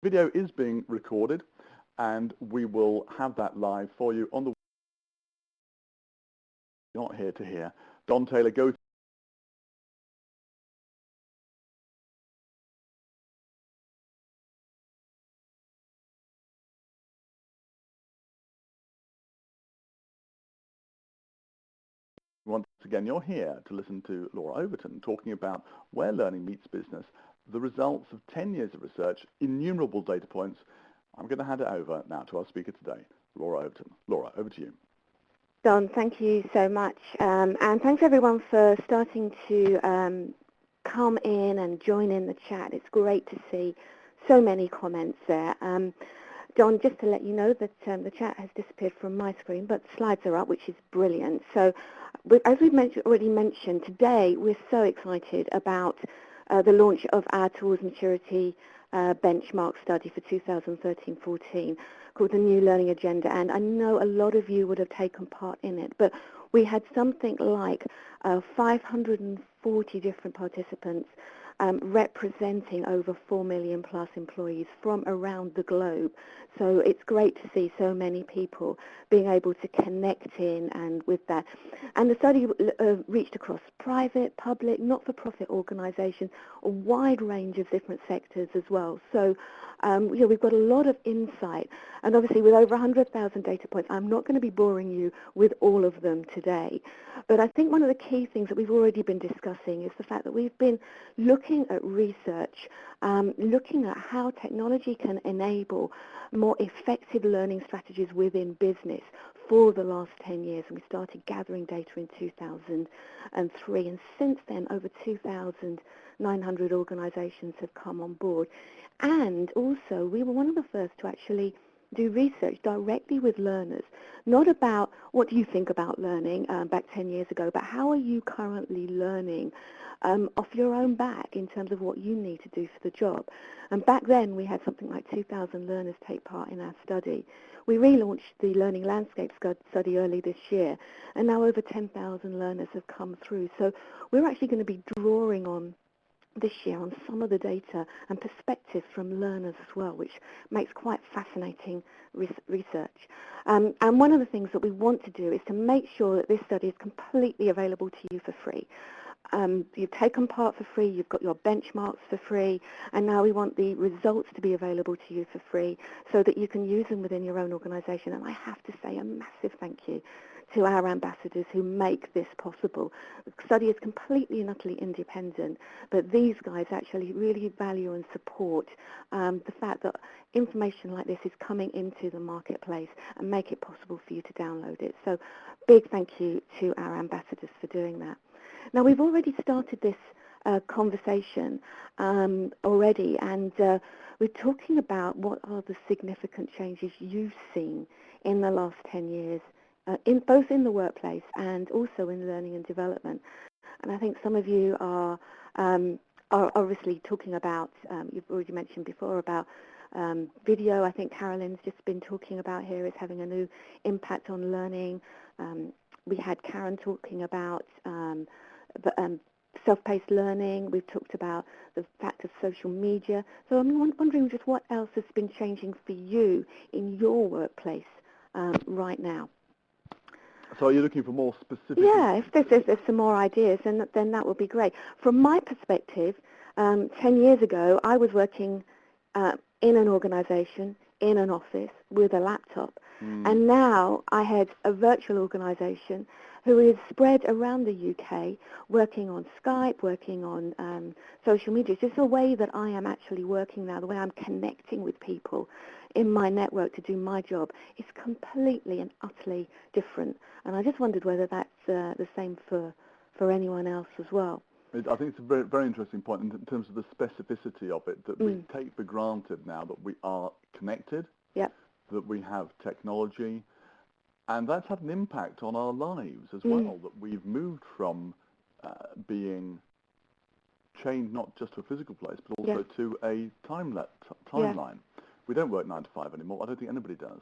Video is being recorded, and we will have that live for you on the. Not here to hear. Don Taylor, go. Once again, you're here to listen to Laura Overton talking about where learning meets business, the results of 10 years of research, innumerable data points. I'm going to hand it over now to our speaker today, Laura Overton. Laura, over to you. Don, thank you so much. And thanks everyone for starting to come in and join in the chat. It's great to see so many comments there. Don, just to let you know that the chat has disappeared from my screen, but the slides are up, which is brilliant. So as we've already mentioned, today we're so excited about the launch of our Tools Maturity benchmark study for 2013-14 called the New Learning Agenda. And I know a lot of you would have taken part in it, but we had something like 540 different participants representing over 4 million plus employees from around the globe. So it's great to see so many people being able to connect in and with that. And the study reached across private, public, not-for-profit organisations, a wide range of different sectors as well. So we've got a lot of insight. And obviously with over 100,000 data points, I'm not going to be boring you with all of them today. But I think one of the key things that we've already been discussing is the fact that we've been looking at research, looking at how technology can enable more effective learning strategies within business for the last 10 years. And we started gathering data in 2003. And since then, over 2,900 organizations have come on board. And also, we were one of the first to actually do research directly with learners, not about what do you think about learning back 10 years ago, but how are you currently learning off your own back in terms of what you need to do for the job. And back then we had something like 2,000 learners take part in our study. We relaunched the Learning Landscape study early this year, and now over 10,000 learners have come through. So we're actually going to be drawing on this year on some of the data and perspectives from learners as well, which makes quite fascinating research. And one of the things that we want to do is to make sure that this study is completely available to you for free. You've taken part for free, you've got your benchmarks for free, and now we want the results to be available to you for free so that you can use them within your own organisation. And I have to say a massive thank you to our ambassadors who make this possible. The study is completely and utterly independent, but these guys actually really value and support the fact that information like this is coming into the marketplace and make it possible for you to download it. So big thank you to our ambassadors for doing that. Now, we've already started this conversation already, and we're talking about what are the significant changes you've seen in the last 10 years, both in the workplace and also in learning and development. And I think some of you are obviously talking about, you've already mentioned before about video. I think Carolyn's just been talking about here is having a new impact on learning. We had Karen talking about self-paced learning. We've talked about the fact of social media. So I'm wondering just what else has been changing for you in your workplace right now. So are you looking for more specific? Yeah, if there's some more ideas, then that would be great. From my perspective, 10 years ago, I was working in an organisation, in an office, with a laptop. And now I head a virtual organisation who is spread around the UK, working on Skype, working on social media. It's just the way that I am actually working now, the way I'm connecting with people in my network to do my job is completely and utterly different. And I just wondered whether that's the same for anyone else as well. I think it's a very, very interesting point in terms of the specificity of it, that we take for granted now that we are connected, that we have technology, and that's had an impact on our lives as well, that we've moved from being chained not just to a physical place, but also to a timeline. We don't work 9 to 5 anymore. I don't think anybody does.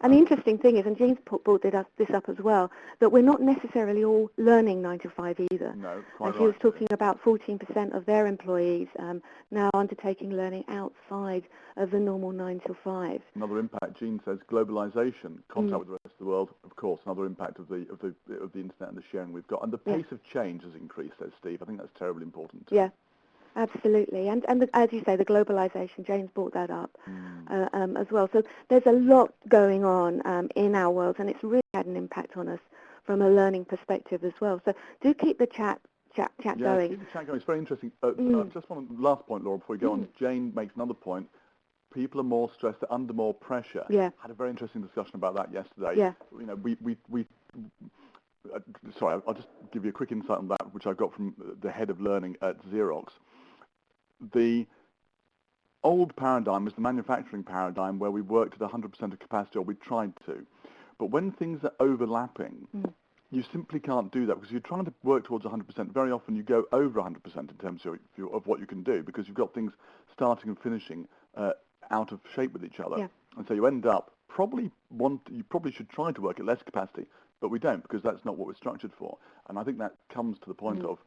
And the interesting thing is, and James brought this up as well, that we're not necessarily all learning 9 to 5 either. No, quite and right. He was talking about 14% of their employees now undertaking learning outside of the normal 9 to 5. Another impact, Jean says, globalization, contact with the rest of the world, of course, another impact of the internet and the sharing we've got. And the pace of change has increased, says Steve. I think that's terribly important too. Yeah. Absolutely, and as you say, the globalization, James brought that up as well. So there's a lot going on in our world, and it's really had an impact on us from a learning perspective as well. So do keep the chat going. Keep the chat going. It's very interesting. Just one last point, Laura, before we go on. Jane makes another point. People are more stressed, they're under more pressure. Yeah. Had a very interesting discussion about that yesterday. Yeah. You know, sorry, I'll just give you a quick insight on that, which I got from the head of learning at Xerox. The old paradigm was the manufacturing paradigm where we worked at 100% of capacity, or we tried to. But when things are overlapping, you simply can't do that because you're trying to work towards 100%. Very often you go over 100% in terms of what you can do because you've got things starting and finishing out of shape with each other. Yeah. And so you end up you probably should try to work at less capacity, but we don't because that's not what we're structured for. And I think that comes to the point of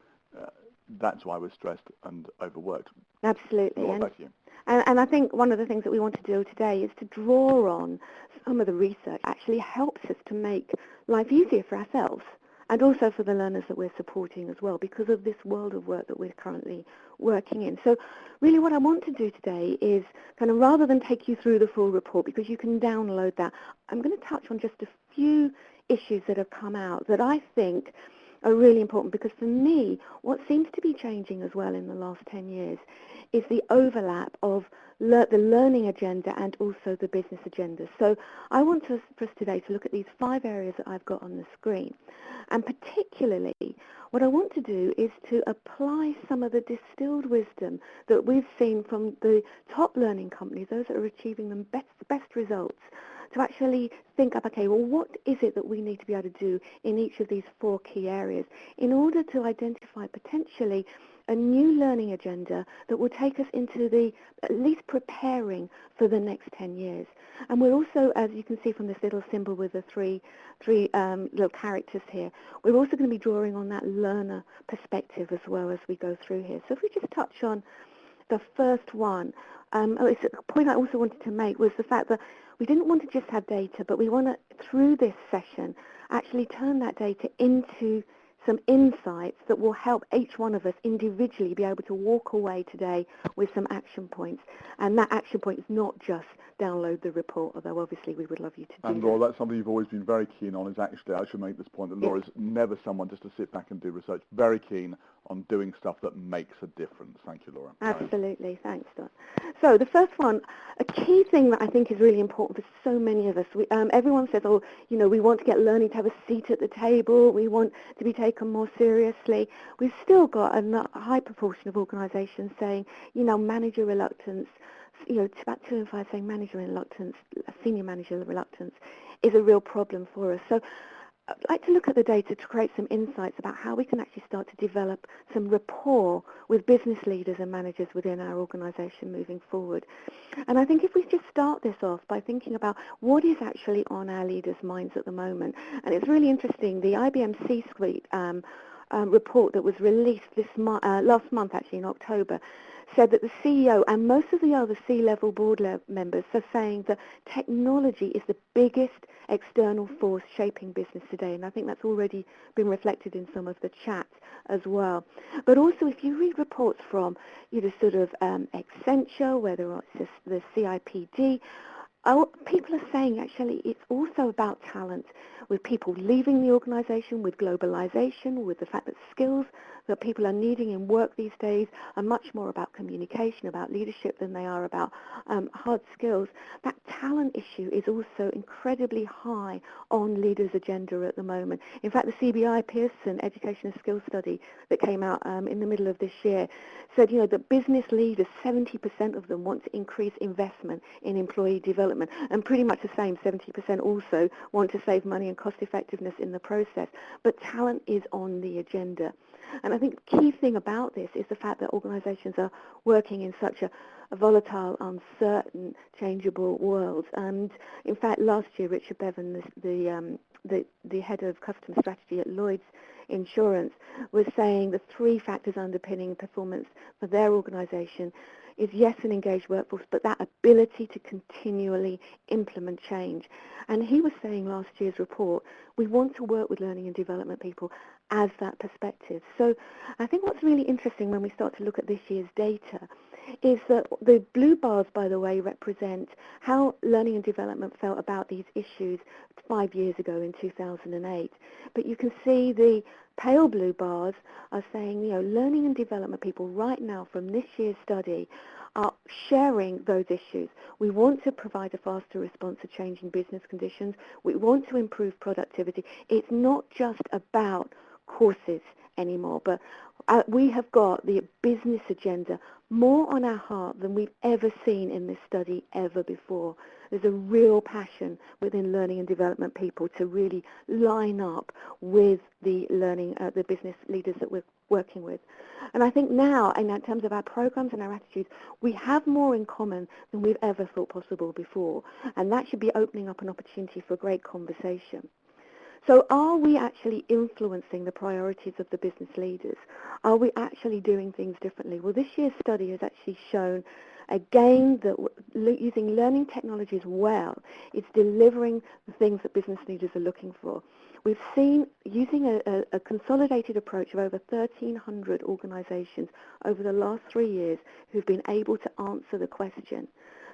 that's why we're stressed and overworked. Absolutely. Laura, back to you. And I think one of the things that we want to do today is to draw on some of the research that actually helps us to make life easier for ourselves and also for the learners that we're supporting as well because of this world of work that we're currently working in. So really what I want to do today is kind of rather than take you through the full report because you can download that, I'm going to touch on just a few issues that have come out that I think are really important because for me, what seems to be changing as well in the last 10 years is the overlap of the learning agenda and also the business agenda. So I want for us today to look at these 5 areas that I've got on the screen. And particularly, what I want to do is to apply some of the distilled wisdom that we've seen from the top learning companies, those that are achieving the best results, to actually think up, okay, well, what is it that we need to be able to do in each of these 4 key areas in order to identify potentially a new learning agenda that will take us into at least preparing for the next 10 years. And we're also, as you can see from this little symbol with the three little characters here, we're also going to be drawing on that learner perspective as well as we go through here. So if we just touch on the first one, it's a point I also wanted to make was the fact that we didn't want to just have data, but we want to, through this session, actually turn that data into some insights that will help each one of us individually be able to walk away today with some action points. And that action point is not just download the report, although obviously we would love you to do that. And Laura, that's something you've always been very keen on, is actually, I should make this point, that Laura's never someone just to sit back and do research. Very keen on doing stuff that makes a difference. Thank you, Laura. Absolutely. Thanks, Don. So the first one, a key thing that I think is really important for so many of us, everyone says, oh, you know, we want to get learning to have a seat at the table. We want to be taken more seriously. We've still got a high proportion of organisations saying, you know, manager reluctance, you know, it's about 2 in 5 saying manager reluctance, senior manager reluctance is a real problem for us. So I'd like to look at the data to create some insights about how we can actually start to develop some rapport with business leaders and managers within our organisation moving forward. And I think if we just start this off by thinking about what is actually on our leaders' minds at the moment, and it's really interesting, the IBM C-Suite report that was released last month, actually in October, said that the CEO and most of the other C-level board members are saying that technology is the biggest external force shaping business today, and I think that's already been reflected in some of the chat as well. But also, if you read reports from sort of Accenture, whether it's the CIPD, people are saying actually it's also about talent, with people leaving the organisation, with globalisation, with the fact that skills that people are needing in work these days are much more about communication, about leadership than they are about hard skills. That talent issue is also incredibly high on leaders' agenda at the moment. In fact, the CBI Pearson Education and Skills Study that came out in the middle of this year said, that business leaders, 70% of them want to increase investment in employee development development, and pretty much the same, 70% also want to save money and cost effectiveness in the process. But talent is on the agenda. And I think the key thing about this is the fact that organizations are working in such a volatile, uncertain, changeable world. And in fact, last year, Richard Bevan, the head of customer strategy at Lloyd's Insurance, was saying the three factors underpinning performance for their organization is, yes, an engaged workforce, but that ability to continually implement change. And he was saying last year's report, we want to work with learning and development people as that perspective. So I think what's really interesting when we start to look at this year's data is that the blue bars, by the way, represent how learning and development felt about these issues 5 years ago in 2008. But you can see the pale blue bars are saying, learning and development people right now from this year's study are sharing those issues. We want to provide a faster response to changing business conditions. We want to improve productivity. It's not just about courses anymore, but we have got the business agenda more on our heart than we've ever seen in this study ever before. There's a real passion within learning and development people to really line up with the the business leaders that we're working with. And I think now, in terms of our programs and our attitudes, we have more in common than we've ever thought possible before. And that should be opening up an opportunity for great conversation. So are we actually influencing the priorities of the business leaders? Are we actually doing things differently? Well, this year's study has actually shown, again, that using learning technologies well, it's delivering the things that business leaders are looking for. We've seen, using a consolidated approach of over 1,300 organizations over the last 3 years who've been able to answer the question,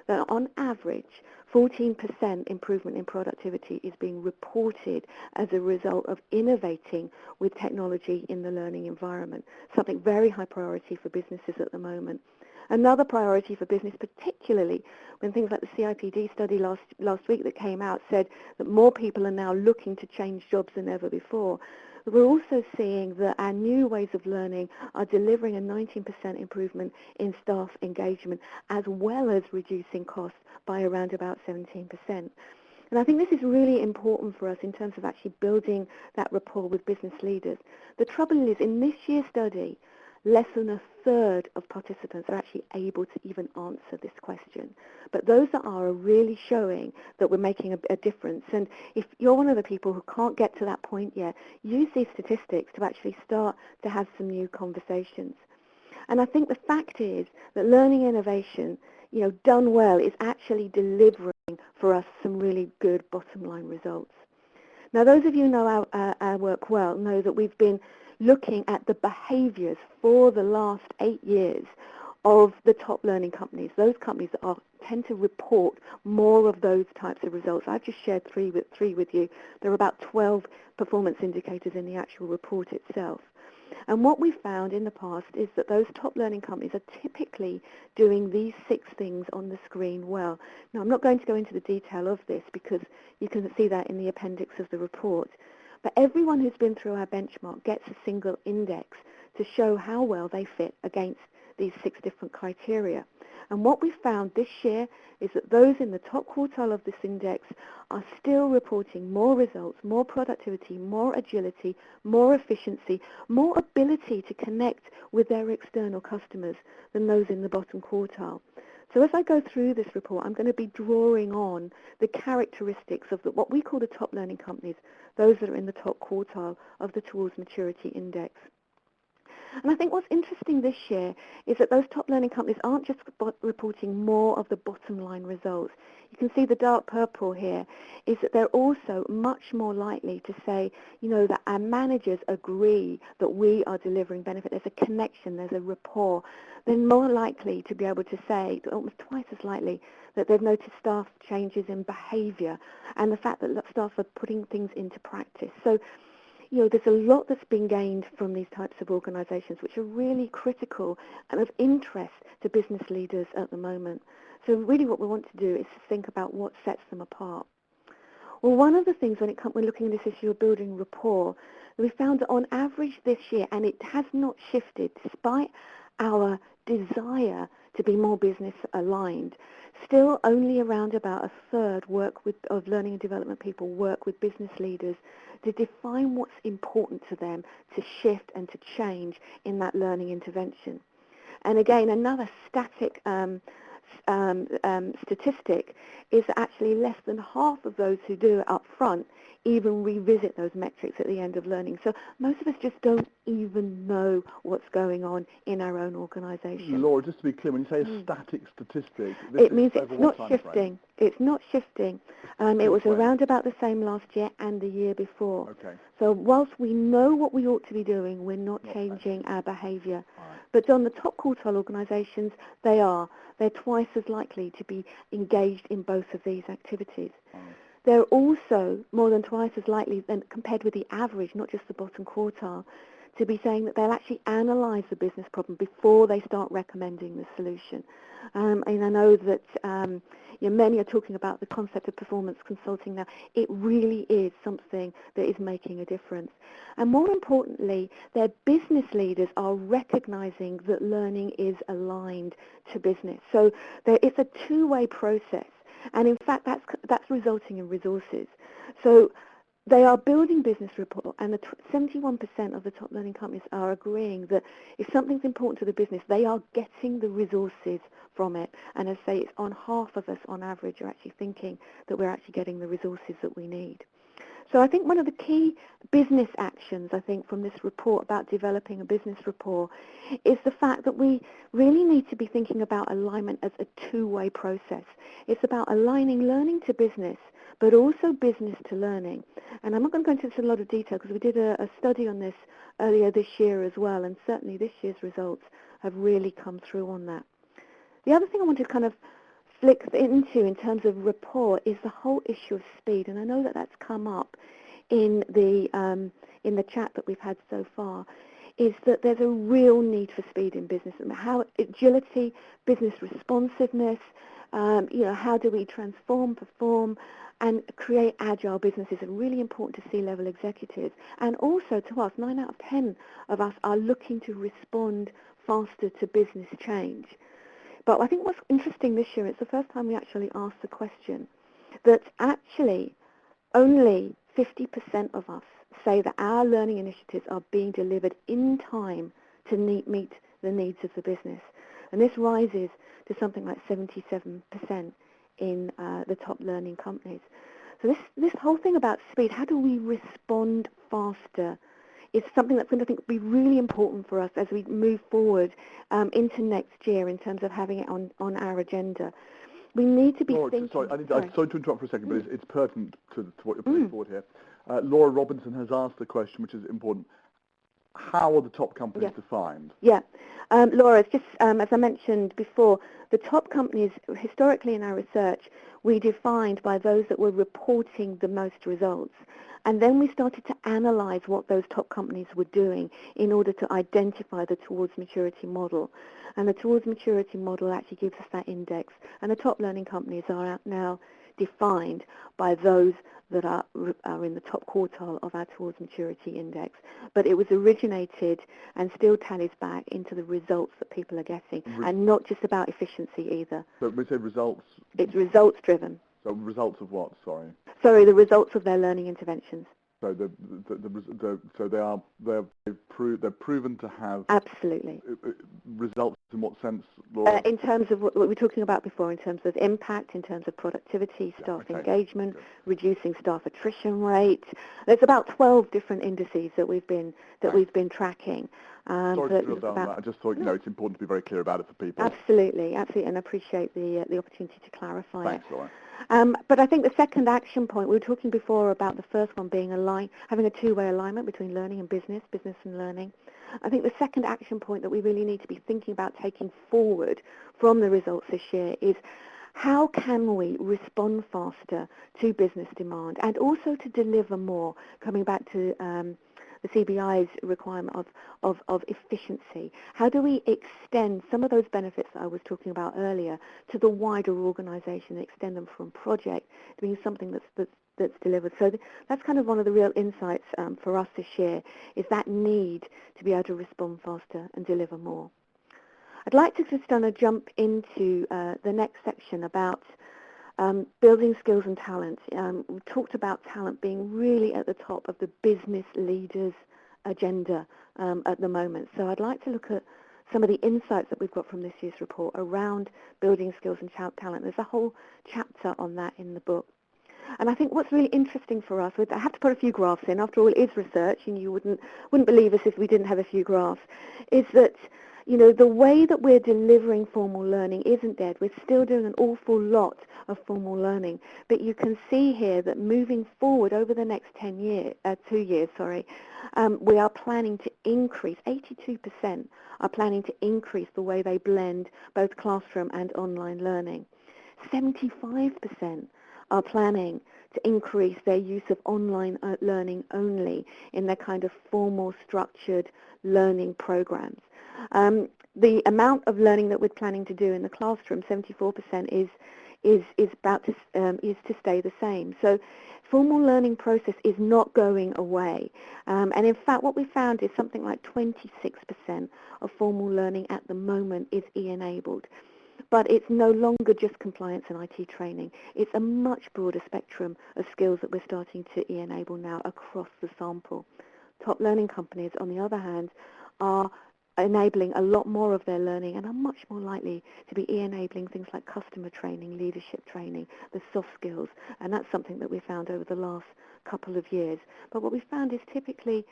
that on average, 14% improvement in productivity is being reported as a result of innovating with technology in the learning environment, something very high priority for businesses at the moment. Another priority for business, particularly when things like the CIPD study last week that came out said that more people are now looking to change jobs than ever before. We're also seeing that our new ways of learning are delivering a 19% improvement in staff engagement, as well as reducing costs by around about 17%. And I think this is really important for us in terms of actually building that rapport with business leaders. The trouble is, in this year's study, less than a third of participants are actually able to even answer this question. But those that are really showing that we're making a difference. And if you're one of the people who can't get to that point yet, use these statistics to actually start to have some new conversations. And I think the fact is that learning innovation, done well, is actually delivering for us some really good bottom line results. Now, those of you who know our work well know that we've been looking at the behaviors for the last 8 years of the top learning companies, those companies that tend to report more of those types of results. I've just shared three with you. There are about 12 performance indicators in the actual report itself. And what we've found in the past is that those top learning companies are typically doing these 6 things on the screen well. Now, I'm not going to go into the detail of this because you can see that in the appendix of the report. But everyone who's been through our benchmark gets a single index to show how well they fit against these 6 different criteria. And what we found this year is that those in the top quartile of this index are still reporting more results, more productivity, more agility, more efficiency, more ability to connect with their external customers than those in the bottom quartile. So as I go through this report, I'm going to be drawing on the characteristics of what we call the top learning companies, those that are in the top quartile of the Tools Maturity Index. And I think what's interesting this year is that those top learning companies aren't just reporting more of the bottom line results. You can see the dark purple here is that they're also much more likely to say, that our managers agree that we are delivering benefit. There's a connection, there's a rapport. They're more likely to be able to say, almost twice as likely, that they've noticed staff changes in behavior and the fact that staff are putting things into practice. So, there's a lot that's been gained from these types of organisations, which are really critical and of interest to business leaders at the moment. So really what we want to do is to think about what sets them apart. Well, one of the things when we're looking at this issue of building rapport, we found that on average this year, and it has not shifted despite our desire to be more business aligned. Still only around about a third of learning and development people work with business leaders to define what's important to them to shift and to change in that learning intervention. And again, another static statistic is that actually less than half of those who do it up front even revisit those metrics at the end of learning. So most of us just don't even know what's going on in our own organisation. Laura, just to be clear, when you say a static statistic, it means it's not shifting. It's not shifting. It was around about the same last year and the year before. Okay. So whilst we know what we ought to be doing, we're not changing our behaviour. Right. But on the top quartile organisations, they're twice as likely to be engaged in both of these activities. Right. They're also more than twice as likely, than compared with the average, not just the bottom quartile, to be saying that they'll actually analyse the business problem before they start recommending the solution. And I know that many are talking about the concept of performance consulting now. It really is something that is making a difference. And more importantly, their business leaders are recognising that learning is aligned to business. So it's a two-way process. And in fact, that's resulting in resources. So they are building business rapport, and 71% of the top learning companies are agreeing that if something's important to the business, they are getting the resources from it. And as I say, it's on half of us on average are actually thinking that we're actually getting the resources that we need. So I think one of the key business actions, I think, from this report about developing a business rapport is the fact that we really need to be thinking about alignment as a two-way process. It's about aligning learning to business, but also business to learning. And I'm not going to go into a lot of detail because we did a study on this earlier this year as well, and certainly this year's results have really come through on that. The other thing I want to kind of flick into in terms of rapport is the whole issue of speed, and I know that that's come up in the chat that we've had so far, is that there's a real need for speed in business, and how agility, business responsiveness, how do we transform, perform, and create agile businesses are really important to C-level executives. And also to us, 9 out of 10 of us are looking to respond faster to business change. But I think what's interesting this year, it's the first time we actually asked the question, that actually only 50% of us say that our learning initiatives are being delivered in time to meet the needs of the business. And this rises to something like 77% in the top learning companies. So this whole thing about speed, how do we respond faster, is something that's going to be really important for us as we move forward into next year in terms of having it on our agenda. We need to be thinking... Sorry to interrupt for a second, but it's pertinent to what you're putting forward here. Laura Robinson has asked the question, which is important. How are the top companies defined? Yeah. Laura, just as I mentioned before, the top companies, historically in our research, we defined by those that were reporting the most results. And then we started to analyze what those top companies were doing in order to identify the Towards Maturity model. And the Towards Maturity model actually gives us that index. And the top learning companies are now defined by those that are in the top quartile of our Towards Maturity index. But it was originated and still tallies back into the results that people are getting, and not just about efficiency either. So when we say results... It's results driven. So results of what, sorry? Sorry, the results of their learning interventions. So they're proven to have... Absolutely. Results in what sense, Laura? In terms of what we were talking about before, in terms of impact, in terms of productivity, staff engagement, reducing staff attrition rate. There's about 12 different indices that we've been tracking. Sorry to drill down that. I just thought it's important to be very clear about it for people. Absolutely, and I appreciate the opportunity to clarify Thanks, it. Laura. But I think the second action point, we were talking before about the first one being having a two-way alignment between learning and business and learning. I think the second action point that we really need to be thinking about taking forward from the results this year is how can we respond faster to business demand and also to deliver more, coming back to the CBI's requirement of efficiency. How do we extend some of those benefits that I was talking about earlier to the wider organisation, extend them from project to being something that's delivered? So that's kind of one of the real insights for us this year, is that need to be able to respond faster and deliver more. I'd like to just jump into the next section about building skills and talent. We talked about talent being really at the top of the business leaders' agenda at the moment. So I'd like to look at some of the insights that we've got from this year's report around building skills and talent. There's a whole chapter on that in the book. And I think what's really interesting for us, I have to put a few graphs in, after all it is research, and you wouldn't believe us if we didn't have a few graphs, is that, you know, the way that we're delivering formal learning isn't dead. We're still doing an awful lot of formal learning. But you can see here that moving forward over the next 2 years, we are planning to increase, 82% are planning to increase the way they blend both classroom and online learning. 75% are planning to increase their use of online learning only in their kind of formal, structured learning programs. The amount of learning that we're planning to do in the classroom, 74%, is to stay the same. So formal learning process is not going away. And in fact, what we found is something like 26% of formal learning at the moment is e-enabled. But it's no longer just compliance and IT training. It's a much broader spectrum of skills that we're starting to e-enable now across the sample. Top learning companies, on the other hand, are enabling a lot more of their learning and are much more likely to be e-enabling things like customer training, leadership training, the soft skills, and that's something that we found over the last couple of years. But what we found is typically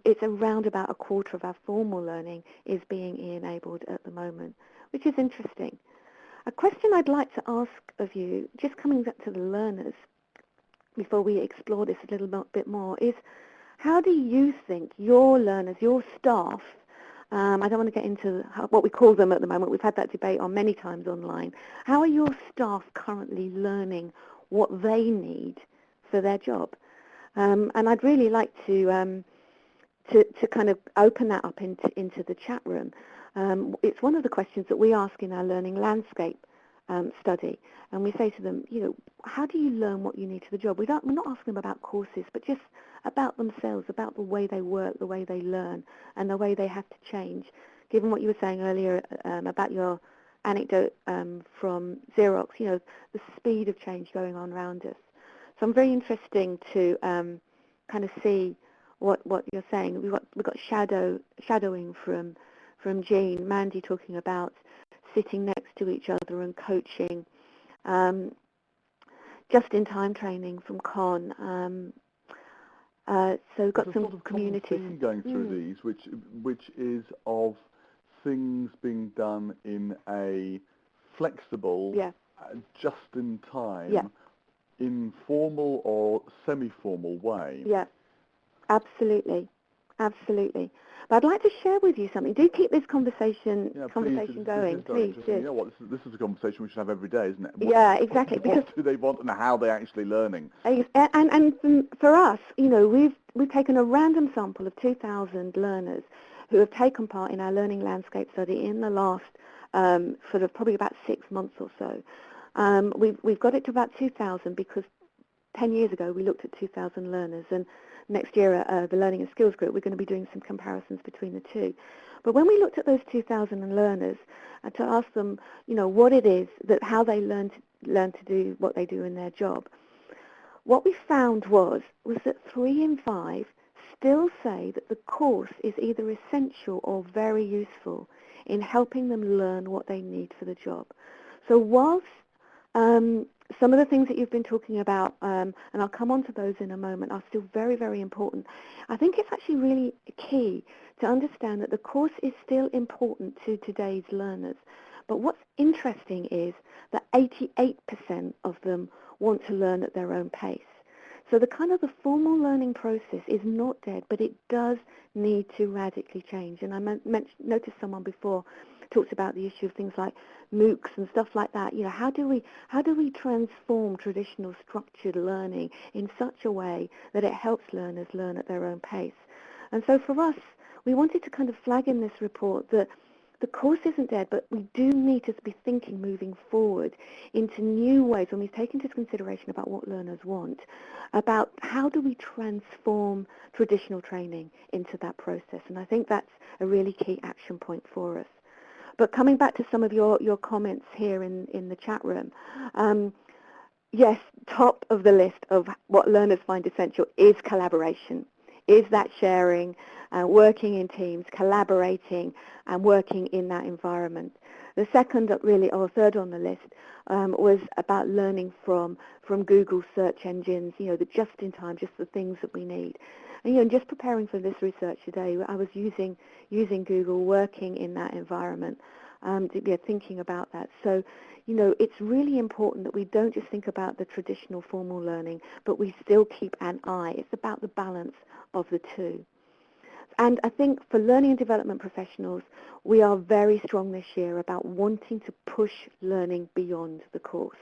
it's around about a quarter of our formal learning is being e-enabled at the moment, which is interesting. A question I'd like to ask of you, just coming back to the learners, before we explore this a little bit more, is how do you think your learners, your staff, I don't want to get into what we call them at the moment, we've had that debate on many times online, how are your staff currently learning what they need for their job? And I'd really like to kind of open that up into the chat room. It's one of the questions that we ask in our learning landscape study, and we say to them, you know, how do you learn what you need for the job? We're not asking them about courses, but just about themselves, about the way they work, the way they learn, and the way they have to change. Given what you were saying earlier about your anecdote from Xerox, you know, the speed of change going on around us. So I'm very interested to kind of see what you're saying. We've got shadowing from Jean, Mandy talking about sitting next to each other and coaching, just-in-time training from Con. So we've got some sort of communities theme going through these, which is of things being done in a flexible, just-in-time, informal or semi-formal way. Yeah, absolutely. Absolutely. But I'd like to share with you something. Do keep this conversation going. Please do. You know what? This is a conversation we should have every day, isn't it? Exactly. What do they want and how they're actually learning? And for us, you know, we've taken a random sample of 2,000 learners who have taken part in our learning landscape study in the last sort of probably about 6 months or so. We've got it to about 2,000 because 10 years ago we looked at 2,000 learners, and next year the Learning and Skills Group we're going to be doing some comparisons between the two. But when we looked at those 2,000 learners to ask them, you know, what it is that how they learn to do what they do in their job, what we found was that 3 in 5 still say that the course is either essential or very useful in helping them learn what they need for the job. So whilst some of the things that you've been talking about, and I'll come on to those in a moment, are still very, very important, I think it's actually really key to understand that the course is still important to today's learners. But what's interesting is that 88% of them want to learn at their own pace. So the kind of the formal learning process is not dead, but it does need to radically change. And I noticed someone before talked about the issue of things like MOOCs and stuff like that. You know, how do we transform traditional structured learning in such a way that it helps learners learn at their own pace? And so for us, we wanted to kind of flag in this report that the course isn't dead, but we do need to be thinking moving forward into new ways when we take into consideration about what learners want, about how do we transform traditional training into that process. And I think that's a really key action point for us. But coming back to some of your comments here in the chat room, yes, top of the list of what learners find essential is collaboration, is that sharing, working in teams, collaborating, and working in that environment. The second, really, or third on the list, was about learning from Google search engines, the just-in-time, just the things that we need. And, just preparing for this research today, I was using Google, working in that environment, thinking about that. So, it's really important that we don't just think about the traditional formal learning, but we still keep an eye. It's about the balance of the two. And I think for learning and development professionals, we are very strong this year about wanting to push learning beyond the course.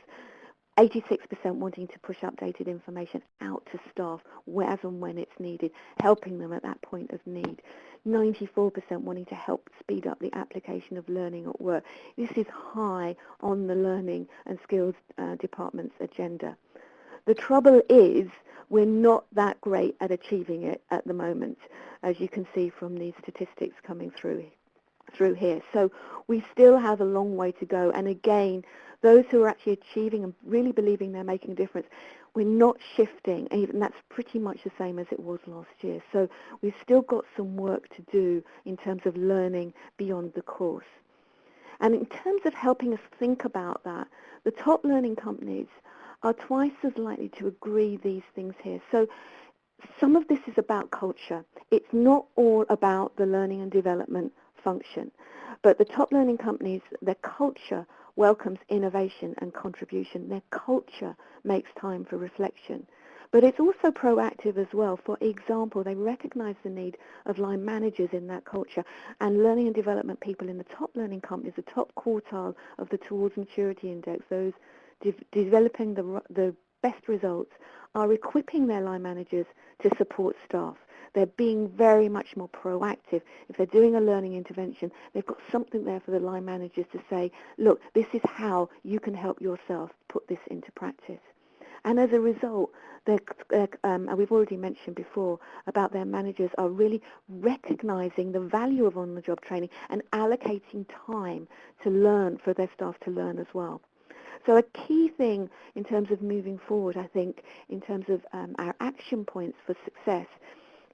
86% wanting to push updated information out to staff wherever and when it's needed, helping them at that point of need. 94% wanting to help speed up the application of learning at work. This is high on the learning and skills department's agenda. The trouble is we're not that great at achieving it at the moment, as you can see from these statistics coming through here. So we still have a long way to go. And again, those who are actually achieving and really believing they're making a difference, we're not shifting, and that's pretty much the same as it was last year. So we've still got some work to do in terms of learning beyond the course. And in terms of helping us think about that, the top learning companies are twice as likely to agree these things here. So some of this is about culture. It's not all about the learning and development function, but the top learning companies, their culture welcomes innovation and contribution. Their culture makes time for reflection. But it's also proactive as well. For example, they recognize the need of line managers in that culture, and learning and development people in the top learning companies, the top quartile of the Towards Maturity Index, those developing the best results, are equipping their line managers to support staff. They're being very much more proactive. If they're doing a learning intervention, they've got something there for the line managers to say, look, this is how you can help yourself put this into practice. And as a result, and we've already mentioned before about their managers are really recognizing the value of on-the-job training and allocating time to learn, for their staff to learn as well. So a key thing in terms of moving forward, I think, in terms of our action points for success,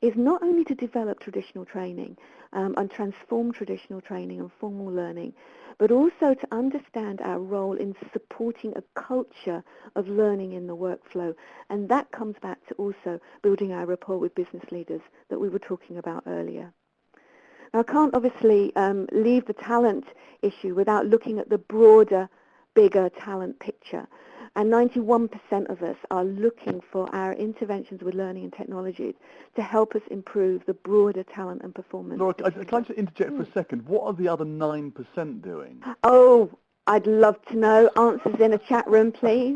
is not only to develop traditional training and transform traditional training and formal learning, but also to understand our role in supporting a culture of learning in the workflow. And that comes back to also building our rapport with business leaders that we were talking about earlier. Now, I can't obviously leave the talent issue without looking at the broader, bigger talent picture. And 91% of us are looking for our interventions with learning and technologies to help us improve the broader talent and performance. Laura, I'd like to interject for a second. What are the other 9% doing? Oh, I'd love to know. Answers in a chat room, please.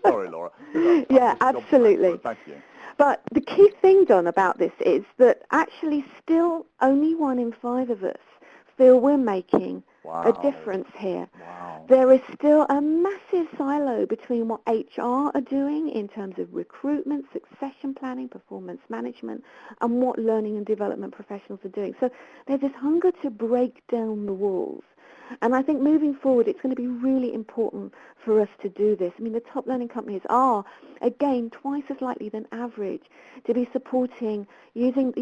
Sorry, Laura. Yeah, absolutely. Thank you. But the key thing, Don, about this is that actually still only 1 in 5 of us feel we're making a difference here. Wow. There is still a massive silo between what HR are doing in terms of recruitment, succession planning, performance management, and what learning and development professionals are doing. So there's this hunger to break down the walls. And I think moving forward, it's going to be really important for us to do this. I mean, the top learning companies are, again, twice as likely than average to be supporting, giving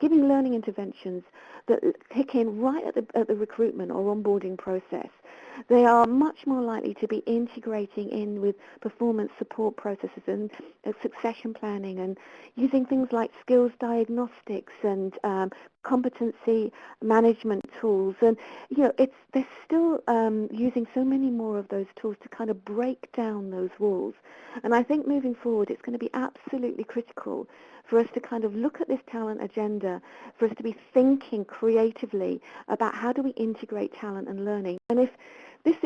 learning interventions that kick in right at the recruitment or onboarding process. They are much more likely to be integrating in with performance support processes and succession planning, and using things like skills diagnostics and competency management tools. And they're still using so many more of those tools to kind of break down those walls. And I think moving forward, it's going to be absolutely critical for us to kind of look at this talent agenda, for us to be thinking creatively about how do we integrate talent and learning. And if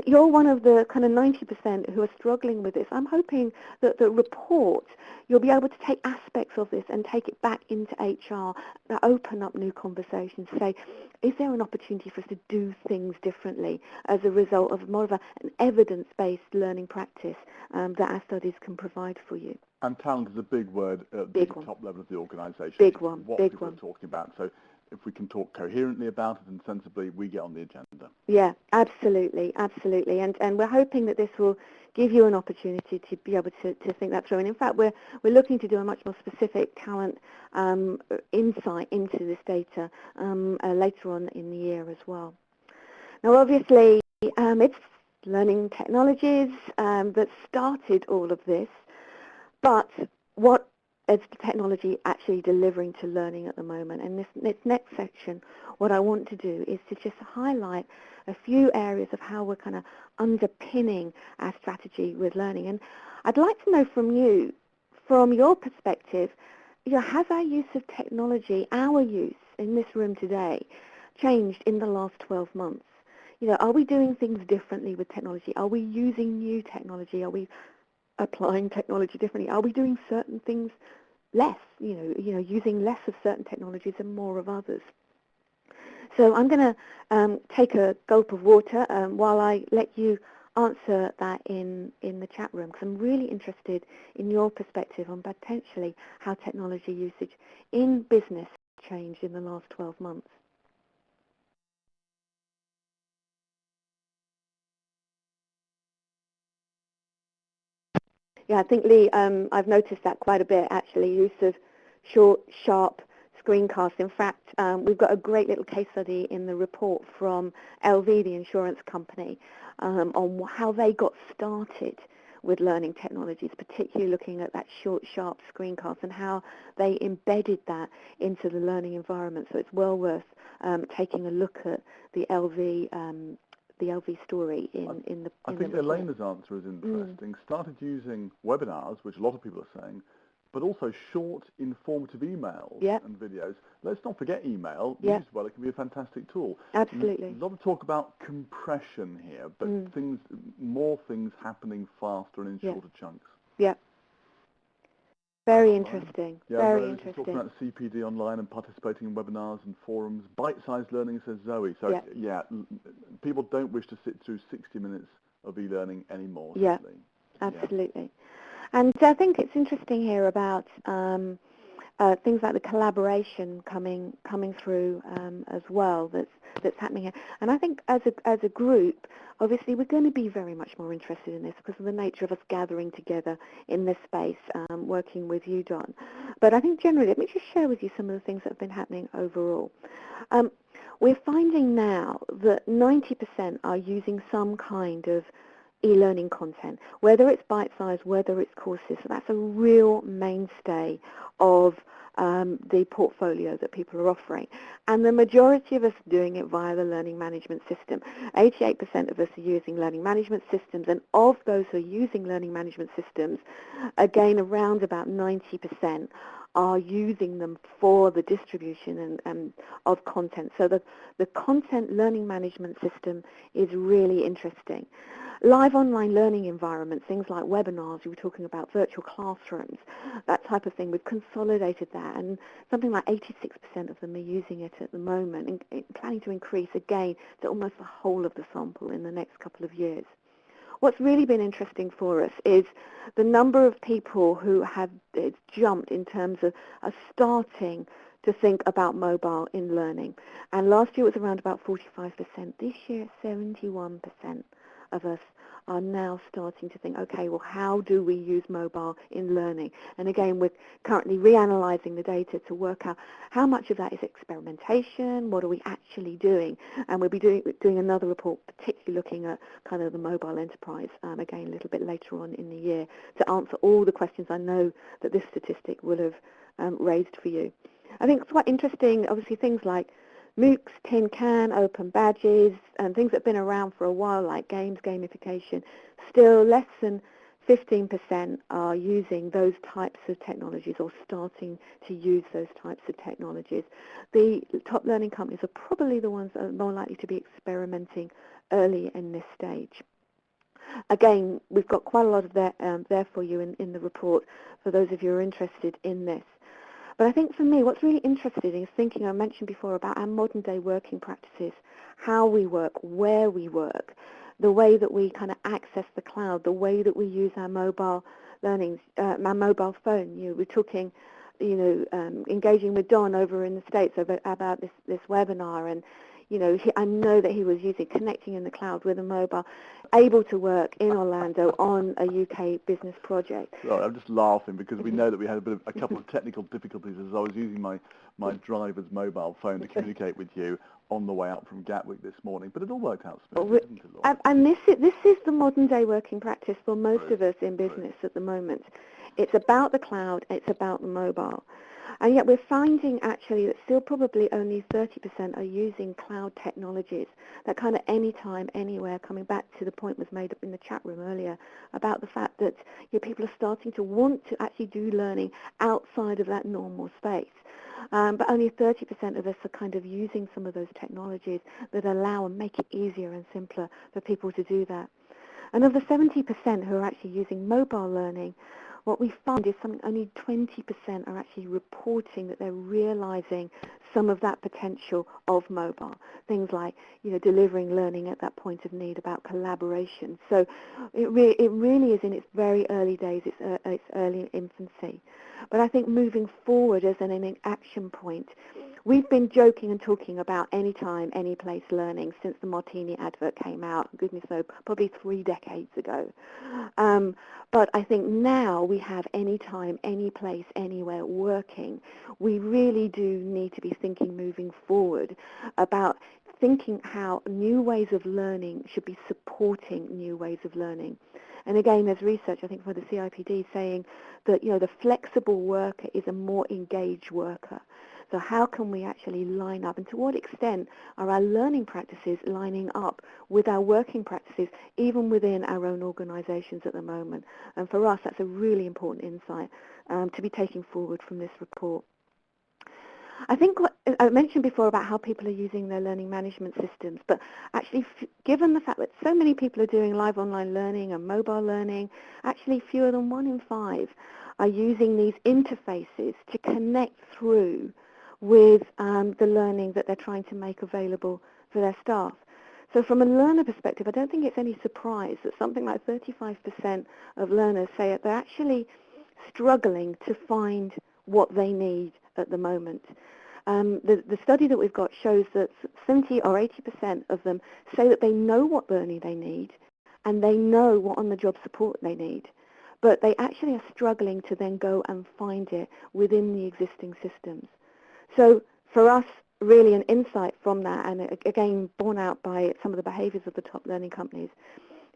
you're one of the kind of 90% who are struggling with this, I'm hoping that the report, you'll be able to take aspects of this and take it back into HR, that open up new conversations, say, is there an opportunity for us to do things differently as a result of more of an evidence-based learning practice that our studies can provide for you? And talent is a big word at the top level of the organisation. Big one. What people are talking about. So if we can talk coherently about it and sensibly, we get on the agenda. Yeah, absolutely, absolutely. And we're hoping that this will give you an opportunity to be able to think that through. And in fact, we're looking to do a much more specific talent insight into this data later on in the year as well. Now, obviously, it's learning technologies that started all of this, but what is the technology actually delivering to learning at the moment? And this next section, what I want to do is to just highlight a few areas of how we're kind of underpinning our strategy with learning. And I'd like to know from you, from your perspective, has our use of technology, our use in this room today, changed in the last 12 months? Are we doing things differently with technology? Are we using new technology? Are we applying technology differently? Are we doing certain things less? Using less of certain technologies and more of others. So I'm going to take a gulp of water while I let you answer that in the chat room, because I'm really interested in your perspective on potentially how technology usage in business changed in the last 12 months. Yeah, I think, Lee, I've noticed that quite a bit, actually, use of short, sharp screencasts. In fact, we've got a great little case study in the report from LV, the insurance company, on how they got started with learning technologies, particularly looking at that short, sharp screencast and how they embedded that into the learning environment. So it's well worth taking a look at the LV story in the I think Elena's answer is interesting. Started using webinars, which a lot of people are saying, but also short, informative emails and videos. Let's not forget email. Used well, it can be a fantastic tool. Absolutely. A lot of talk about compression here, but more things happening faster and in shorter chunks. Yeah. Very interesting. Yeah, very interesting. Talking about CPD online and participating in webinars and forums. Bite-sized learning, says Zoe. So, people don't wish to sit through 60 minutes of e-learning anymore. Yeah, simply. absolutely. Yeah. And I think it's interesting here about things like the collaboration coming through as well that's happening here. And I think as a group, obviously we're going to be very much more interested in this because of the nature of us gathering together in this space, working with you, Don. But I think generally, let me just share with you some of the things that have been happening overall. We're finding now that 90% are using some kind of e-learning content, whether it's bite-sized, whether it's courses. So that's a real mainstay of the portfolio that people are offering. And the majority of us are doing it via the learning management system. 88% of us are using learning management systems, and of those who are using learning management systems, again, around about 90% are using them for the distribution and of content. So the content learning management system is really interesting. Live online learning environments, things like webinars, we were talking about virtual classrooms, that type of thing. We've consolidated that, and something like 86% of them are using it at the moment, and planning to increase again to almost the whole of the sample in the next couple of years. What's really been interesting for us is the number of people who have jumped in terms of starting to think about mobile in learning. And last year it was around about 45%. This year, 71% of us are now starting to think, okay, well, how do we use mobile in learning? And again, we're currently reanalyzing the data to work out how much of that is experimentation, what are we actually doing? And we'll be doing another report, particularly looking at kind of the mobile enterprise, again, a little bit later on in the year, to answer all the questions I know that this statistic will have raised for you. I think it's quite interesting, obviously, things like MOOCs, tin can, open badges, and things that have been around for a while, like games, gamification. Still, less than 15% are using those types of technologies or starting to use those types of technologies. The top learning companies are probably the ones that are more likely to be experimenting early in this stage. Again, we've got quite a lot of that there for you in the report for those of you who are interested in this. But I think for me, what's really interesting is thinking, I mentioned before, about our modern day working practices, how we work, where we work, the way that we kind of access the cloud, the way that we use our mobile learning, our mobile phone. We're talking, engaging with Don over in the States about this webinar, and I know that he was connecting in the cloud with a mobile, able to work in Orlando on a UK business project. Sorry, I'm just laughing because we know that we had a couple of technical difficulties as I was using my driver's mobile phone to communicate with you on the way out from Gatwick this morning, but it all worked out smoothly, didn't it, Laura? And this is the modern day working practice for most of us in business at the moment. It's about the cloud, it's about the mobile. And yet we're finding actually that still probably only 30% are using cloud technologies, that kind of anytime, anywhere, coming back to the point was made up in the chat room earlier about the fact that people are starting to want to actually do learning outside of that normal space. But only 30% of us are kind of using some of those technologies that allow and make it easier and simpler for people to do that. And of the 70% who are actually using mobile learning, what we find is only 20% are actually reporting that they're realizing some of that potential of mobile. Things like, delivering learning at that point of need, about collaboration. So it really is in its very early days, its early infancy. But I think moving forward as an action point, we've been joking and talking about anytime, any place learning since the Martini advert came out, goodness knows, probably 3 decades ago. But I think now we have anytime, any place, anywhere working. We really do need to be thinking moving forward about thinking how new ways of learning should be supporting new ways of learning. And again, there's research, I think, for the CIPD saying that, the flexible worker is a more engaged worker. So how can we actually line up, and to what extent are our learning practices lining up with our working practices, even within our own organisations at the moment? And for us, that's a really important insight to be taking forward from this report. I think what I mentioned before about how people are using their learning management systems, but actually given the fact that so many people are doing live online learning and mobile learning, actually fewer than 1 in 5 are using these interfaces to connect through with the learning that they're trying to make available for their staff. So from a learner perspective, I don't think it's any surprise that something like 35% of learners say that they're actually struggling to find what they need at the moment. The study that we've got shows that 70 or 80% of them say that they know what learning they need and they know what on-the-job support they need, but they actually are struggling to then go and find it within the existing systems. So for us, really an insight from that, and again borne out by some of the behaviours of the top learning companies,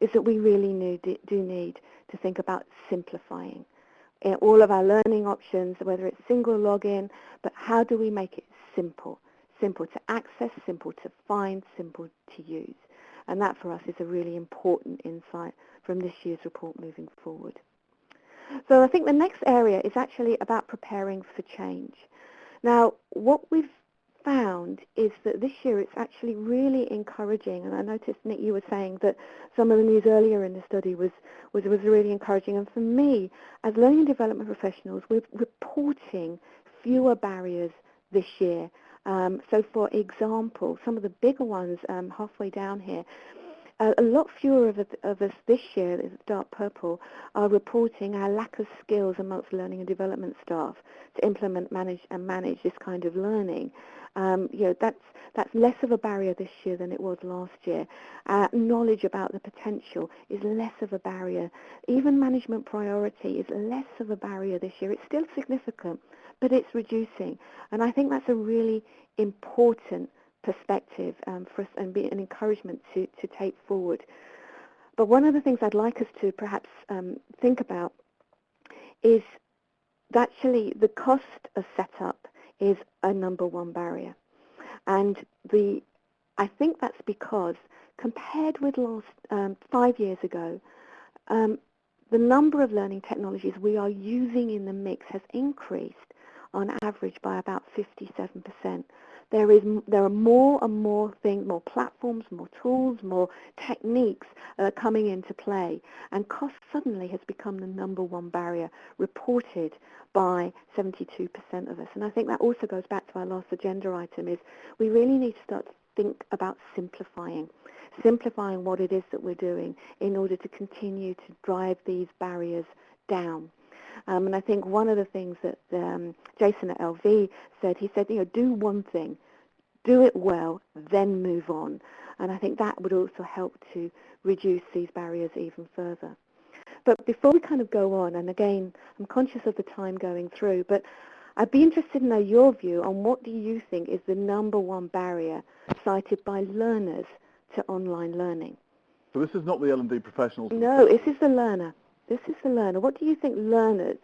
is that we really do need to think about simplifying all of our learning options, whether it's single login, but how do we make it simple? Simple to access, simple to find, simple to use. And that for us is a really important insight from this year's report moving forward. So I think the next area is actually about preparing for change. Now, what we've found is that this year it's actually really encouraging, and I noticed, Nick, you were saying that some of the news earlier in the study was really encouraging, and for me, as learning and development professionals, we're reporting fewer barriers this year. So for example, some of the bigger ones halfway down here, a lot fewer of us this year, the dark purple, are reporting our lack of skills amongst learning and development staff to implement, manage this kind of learning. That's less of a barrier this year than it was last year. Knowledge about the potential is less of a barrier. Even management priority is less of a barrier this year. It's still significant, but it's reducing. And I think that's a really important perspective for us and be an encouragement to take forward. But one of the things I'd like us to perhaps think about is that actually the cost of setup is a number one barrier. And I think that's because compared with last 5 years ago, the number of learning technologies we are using in the mix has increased on average by about 57%. There are more and more things, more platforms, more tools, more techniques coming into play, and cost suddenly has become the number one barrier reported by 72% of us. And I think that also goes back to our last agenda item, is we really need to start to think about simplifying what it is that we're doing in order to continue to drive these barriers down. And I think one of the things that Jason at LV said, he said, do one thing, do it well, then move on. And I think that would also help to reduce these barriers even further. But before we kind of go on, and again, I'm conscious of the time going through, but I'd be interested to know your view on what do you think is the number one barrier cited by learners to online learning? So this is not the L&D professionals? No, this is the learner. This is the learner. What do you think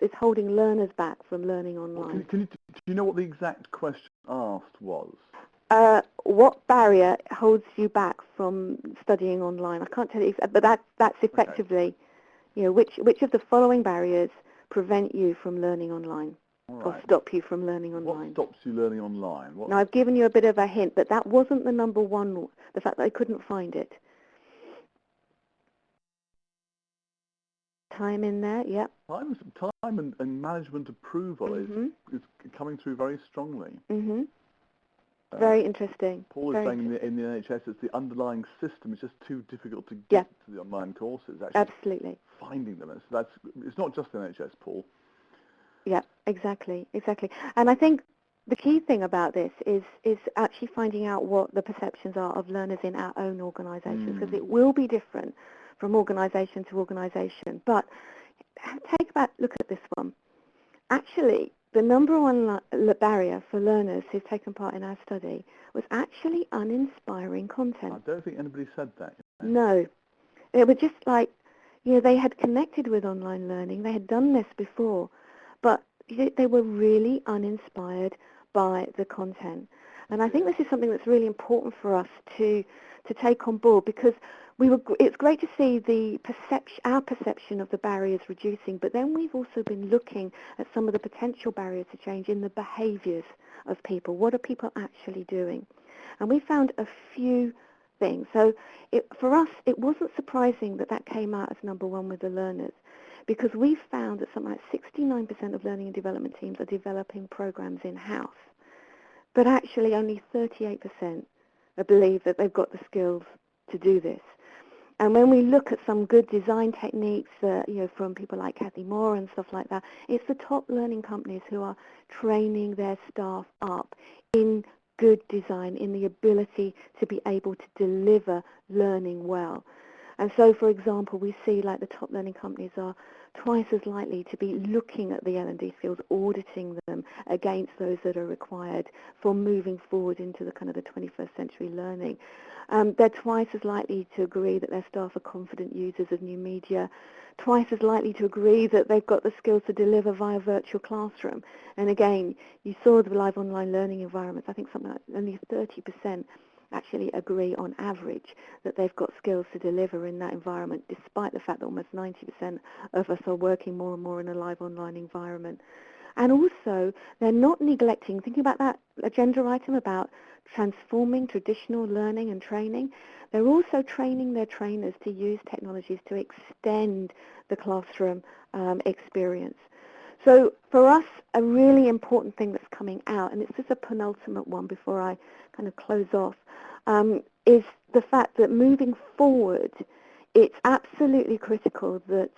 is holding learners back from learning online? Do you know what the exact question asked was? What barrier holds you back from studying online? I can't tell you, but that's effectively, which of the following barriers prevent you from learning online, or stop you from learning online? What stops you learning online? Now, I've given you a bit of a hint, but that wasn't the number one, the fact that I couldn't find it. Time in there, yep. Time and management approval is coming through very strongly. Very interesting. Paul is saying in the NHS it's the underlying system. It's just too difficult to get to the online courses. Actually, absolutely. Finding them. It's not just the NHS, Paul. Yeah, exactly. And I think the key thing about this is actually finding out what the perceptions are of learners in our own organisations, because it will be different from organisation to organisation. But take a look at this one. Actually, the number one barrier for learners who've taken part in our study was actually uninspiring content. I don't think anybody said that. No. It was just like, they had connected with online learning. They had done this before, but they were really uninspired by the content. And I think this is something that's really important for us to take on board, because it's great to see our perception of the barriers reducing, but then we've also been looking at some of the potential barriers to change in the behaviours of people. What are people actually doing? And we found a few things. So for us, it wasn't surprising that came out as number one with the learners, because we found that something like 69% of learning and development teams are developing programs in-house, but actually only 38% believe that they've got the skills to do this. And when we look at some good design techniques, from people like Kathy Moore and stuff like that, it's the top learning companies who are training their staff up in good design, in the ability to be able to deliver learning well. And so, for example, we see like the top learning companies are twice as likely to be looking at the L&D fields, auditing them against those that are required for moving forward into the kind of the 21st century learning. They're twice as likely to agree that their staff are confident users of new media, twice as likely to agree that they've got the skills to deliver via virtual classroom. And again, you saw the live online learning environments. I think something like only 30% actually agree on average that they've got skills to deliver in that environment, despite the fact that almost 90% of us are working more and more in a live online environment. And also, they're not neglecting, thinking about that agenda item about transforming traditional learning and training, they're also training their trainers to use technologies to extend the classroom experience. So for us, a really important thing that's coming out, and it's just a penultimate one before I kind of close off, is the fact that moving forward, it's absolutely critical that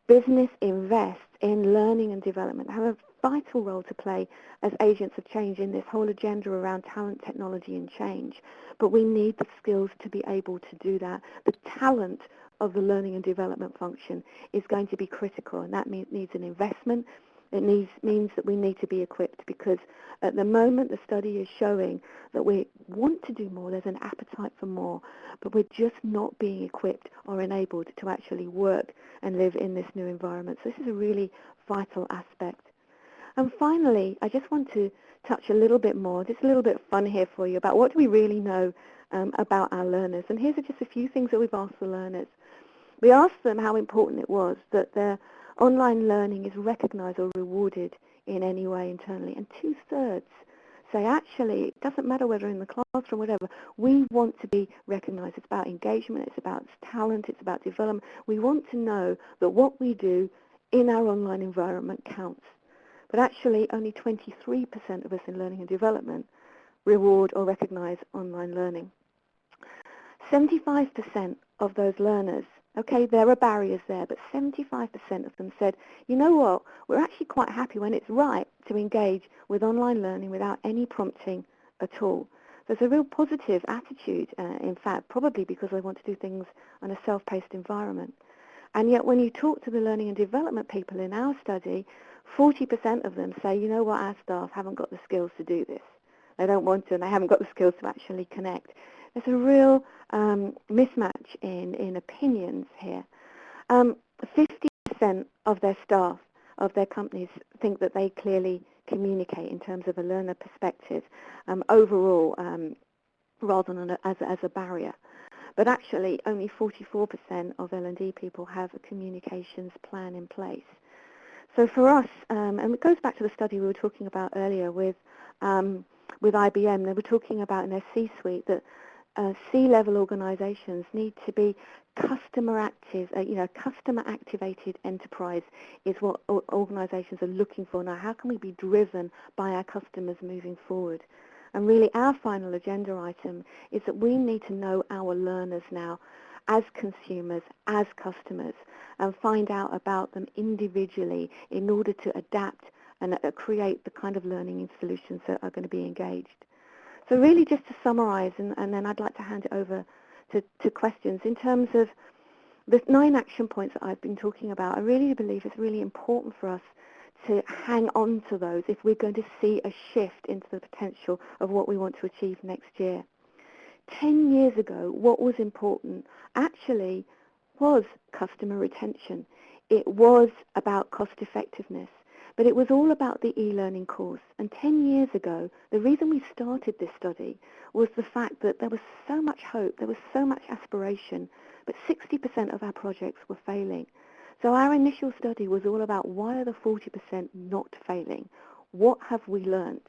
business invests in learning and development, have a vital role to play as agents of change in this whole agenda around talent, technology, and change. But we need the skills to be able to do that. The talent of the learning and development function is going to be critical, and that needs an investment. It means that we need to be equipped, because at the moment the study is showing that we want to do more, there's an appetite for more, but we're just not being equipped or enabled to actually work and live in this new environment. So this is a really vital aspect. And finally, I just want to touch a little bit more, just a little bit of fun here for you, about what do we really know about our learners. And here's just a few things that we've asked the learners. We asked them how important it was that their online learning is recognised or rewarded in any way internally, and 2/3 say actually it doesn't matter whether in the classroom, whatever, we want to be recognised. It's about engagement, it's about talent, it's about development. We want to know that what we do in our online environment counts. But actually only 23% of us in learning and development reward or recognise online learning. 75% of those learners Okay, there are barriers there, but 75% of them said, you know what, we're actually quite happy when it's right to engage with online learning without any prompting at all. There's a real positive attitude, in fact, probably because they want to do things in a self-paced environment. And yet when you talk to the learning and development people in our study, 40% of them say, you know what, our staff haven't got the skills to do this. They don't want to, and they haven't got the skills to actually connect. There's a real mismatch in opinions here. 50% of their staff, of their companies, think that they clearly communicate in terms of a learner perspective overall, rather than as a barrier. But actually, only 44% of L&D people have a communications plan in place. So for us, and it goes back to the study we were talking about earlier with IBM, they were talking about in their C-suite that C-level organizations need to be customer active, customer activated enterprise is what organizations are looking for now. How can we be driven by our customers moving forward? And really our final agenda item is that we need to know our learners now as consumers, as customers, and find out about them individually in order to adapt and create the kind of learning solutions that are going to be engaged. So really just to summarize, and then I'd like to hand it over to questions. In terms of the 9 action points that I've been talking about, I really believe it's really important for us to hang on to those if we're going to see a shift into the potential of what we want to achieve next year. 10 years ago, what was important actually was customer retention. It was about cost effectiveness, but it was all about the e-learning course. And 10 years ago, the reason we started this study was the fact that there was so much hope, there was so much aspiration, but 60% of our projects were failing. So our initial study was all about why are the 40% not failing? What have we learned?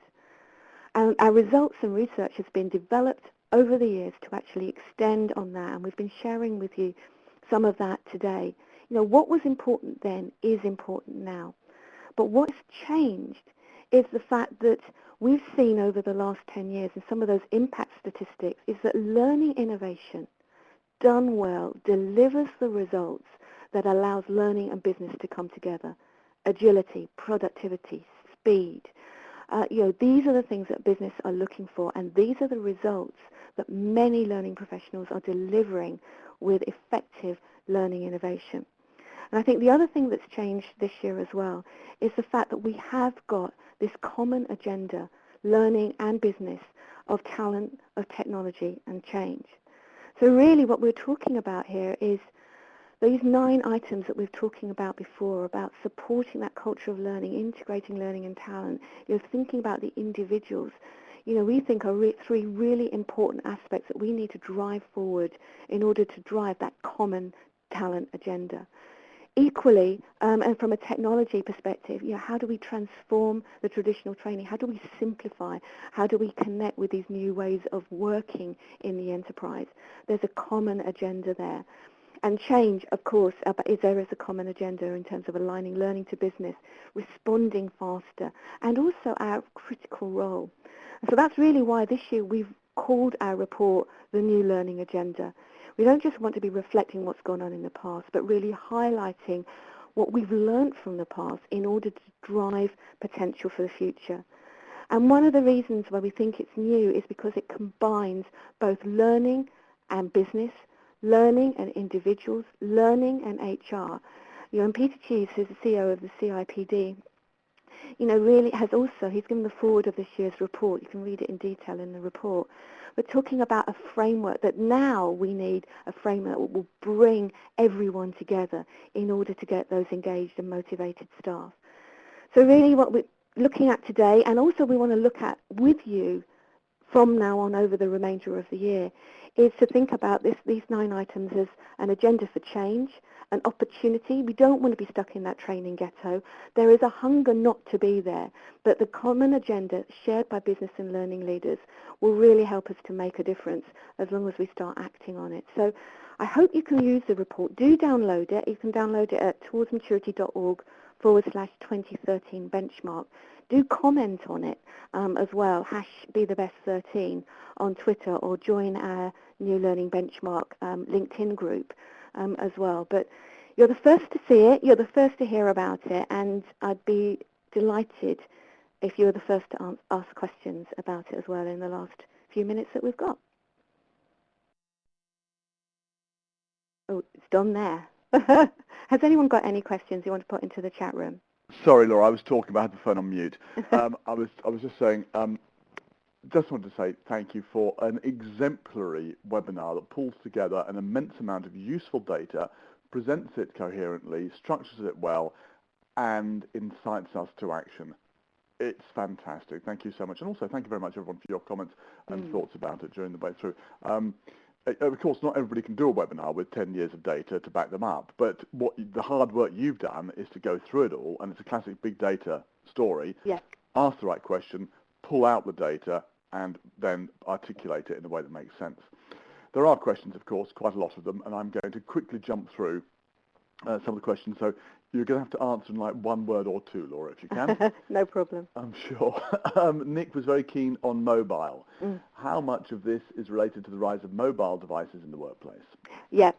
And our results and research has been developed over the years to actually extend on that, and we've been sharing with you some of that today. You know, what was important then is important now. But what's changed is the fact that we've seen over the last 10 years, and some of those impact statistics, is that learning innovation done well delivers the results that allows learning and business to come together. Agility, productivity, speed. These are the things that business are looking for, and these are the results that many learning professionals are delivering with effective learning innovation. And I think the other thing that's changed this year as well is the fact that we have got this common agenda, learning and business, of talent, of technology and change. So really what we're talking about here is these 9 items that we've talking about before, about supporting that culture of learning, integrating learning and talent, thinking about the individuals, we think are 3 really important aspects that we need to drive forward in order to drive that common talent agenda. Equally, and from a technology perspective, how do we transform the traditional training? How do we simplify? How do we connect with these new ways of working in the enterprise? There's a common agenda there. And change, of course, there is a common agenda in terms of aligning learning to business, responding faster, and also our critical role. And so that's really why this year we've called our report the New Learning Agenda. We don't just want to be reflecting what's gone on in the past, but really highlighting what we've learned from the past in order to drive potential for the future. And one of the reasons why we think it's new is because it combines both learning and business, learning and individuals, learning and HR. And Peter Cheese, who's the CEO of the CIPD, really has also, he's given the forward of this year's report. You can read it in detail in the report. We're talking about a framework that now we need a framework that will bring everyone together in order to get those engaged and motivated staff. So really what we're looking at today, and also we want to look at with you from now on over the remainder of the year, is to think about these 9 items as an agenda for change, an opportunity. We don't want to be stuck in that training ghetto. There is a hunger not to be there, but the common agenda shared by business and learning leaders will really help us to make a difference as long as we start acting on it. So I hope you can use the report. Do download it. You can download it at towardsmaturity.org/2013 benchmark. Do comment on it as well, #BeTheBest13 on Twitter, or join our New Learning Benchmark LinkedIn group. as well. But you're the first to see it, you're the first to hear about it, and I'd be delighted if you were the first to ask questions about it as well in the last few minutes that we've got. Oh, it's done there. Has anyone got any questions you want to put into the chat room? Sorry, Laura, I was talking, but I had the phone on mute. I was just saying, just wanted to say thank you for an exemplary webinar that pulls together an immense amount of useful data, presents it coherently, structures it well, and incites us to action. It's fantastic. Thank you so much. And also thank you very much, everyone, for your comments and thoughts about it during the way through. Of course, not everybody can do a webinar with 10 years of data to back them up, but the hard work you've done is to go through it all, and it's a classic big data story. Yes. Ask the right question, pull out the data, and then articulate it in a way that makes sense. There are questions, of course, quite a lot of them, and I'm going to quickly jump through some of the questions. So you're going to have to answer in like one word or two, Laura, if you can. No problem. I'm sure. Nick was very keen on mobile. How much of this is related to the rise of mobile devices in the workplace? Yeah,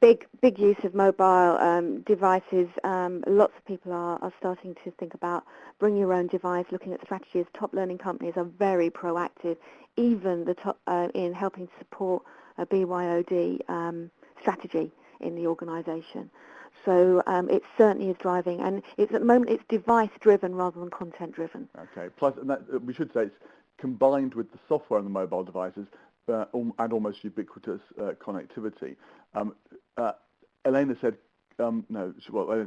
big use of mobile devices. Lots of people are starting to think about bring your own device, looking at strategies. Top learning companies are very proactive, even the top in helping support a BYOD strategy in the organisation. So it certainly is driving, and at the moment it's device-driven rather than content-driven. Okay. Plus, and that, we should say it's combined with the software on the mobile devices and almost ubiquitous connectivity. Elena said, Elena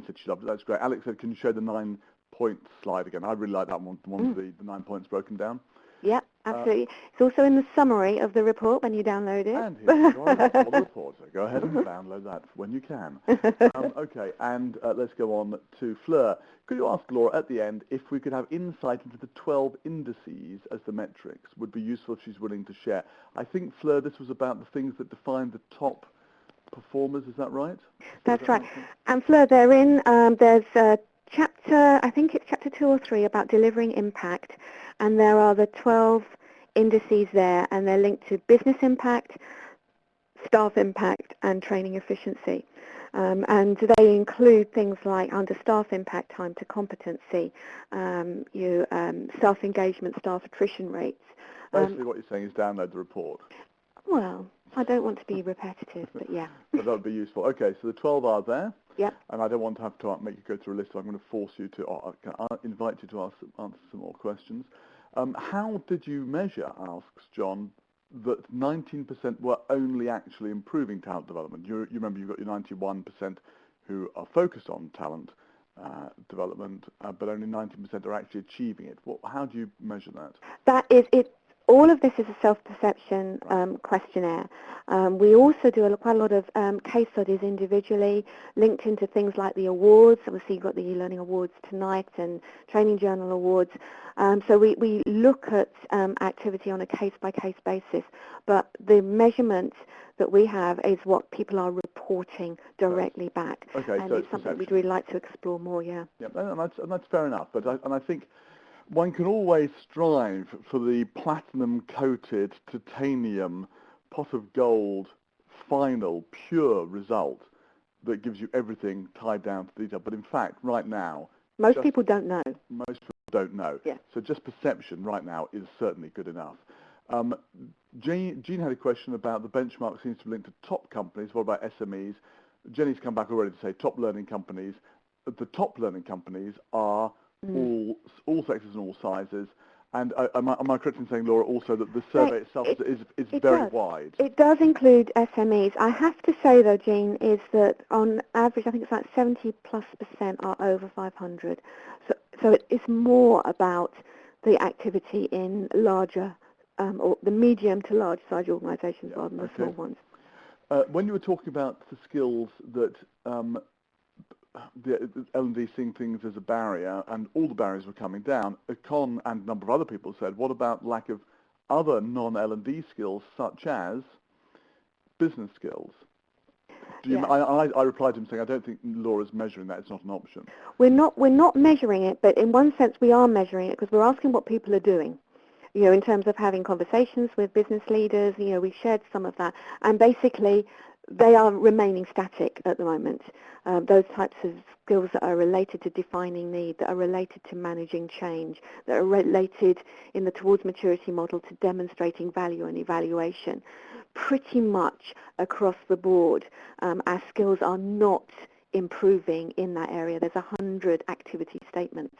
said she loved it. That's great. Alex said, can you show the 9-point slide again? I really like that one, the one with the 9 points broken down. Yeah, absolutely. It's also in the summary of the report when you download it. And here's the report. So go ahead and download that when you can. Okay, and let's go on to Fleur. Could you ask Laura at the end if we could have insight into the 12 indices as the metrics? Would be useful if she's willing to share. I think, Fleur, this was about the things that define the top performers. Is that right? That's right. And Fleur, there's chapter, I think it's chapter 2 or 3 about delivering impact, and there are the 12 indices there, and they're linked to business impact, staff impact, and training efficiency. And they include things like under staff impact, time to competency, staff engagement, staff attrition rates. Basically what you're saying is download the report. Well, I don't want to be repetitive, but yeah. But that would be useful. Okay, so the 12 are there. Yep. And I don't want to have to make you go through a list, so I'm going to force you to, invite you to answer some more questions. How did you measure, asks John, that 19% were only actually improving talent development? You remember you've got your 91% who are focused on talent development, but only 19% are actually achieving it. How do you measure that? That is it. All of this is a self-perception questionnaire. We also do quite a lot of case studies individually, linked into things like the awards. Obviously, you've got the e-learning awards tonight and training journal awards. So we look at activity on a case-by-case basis. But the measurement that we have is what people are reporting directly back. Okay, and so it's something we'd really like to explore more, yeah. Yeah, and that's fair enough. But I think one can always strive for the platinum-coated titanium pot of gold final pure result that gives you everything tied down to detail. But in fact, right now, most people don't know. Most people don't know. Yeah. So just perception right now is certainly good enough. Jean had a question about the benchmark seems to be linked to top companies. What about SMEs? Jenny's come back already to say top learning companies. The top learning companies are all sectors and all sizes. And am I correct in saying, Laura, also that the survey itself is very wide? It does include SMEs. I have to say, though, Jean, is that on average, I think it's like 70+% are over 500. So it's more about the activity in larger or the medium to large size organisations rather than the small ones. When you were talking about the skills that the L&D seeing things as a barrier, and all the barriers were coming down, Con and a number of other people said, what about lack of other non-L&D skills, such as business skills? I replied to him saying, I don't think Laura's measuring that. It's not an option. We're not measuring it, but in one sense we are measuring it because we're asking what people are doing. You know, in terms of having conversations with business leaders, you know, we've shared some of that. And basically, they are remaining static at the moment. Those types of skills that are related to defining need, that are related to managing change, that are related in the towards maturity model to demonstrating value and evaluation, pretty much across the board, our skills are not improving in that area. There's 100 activity statements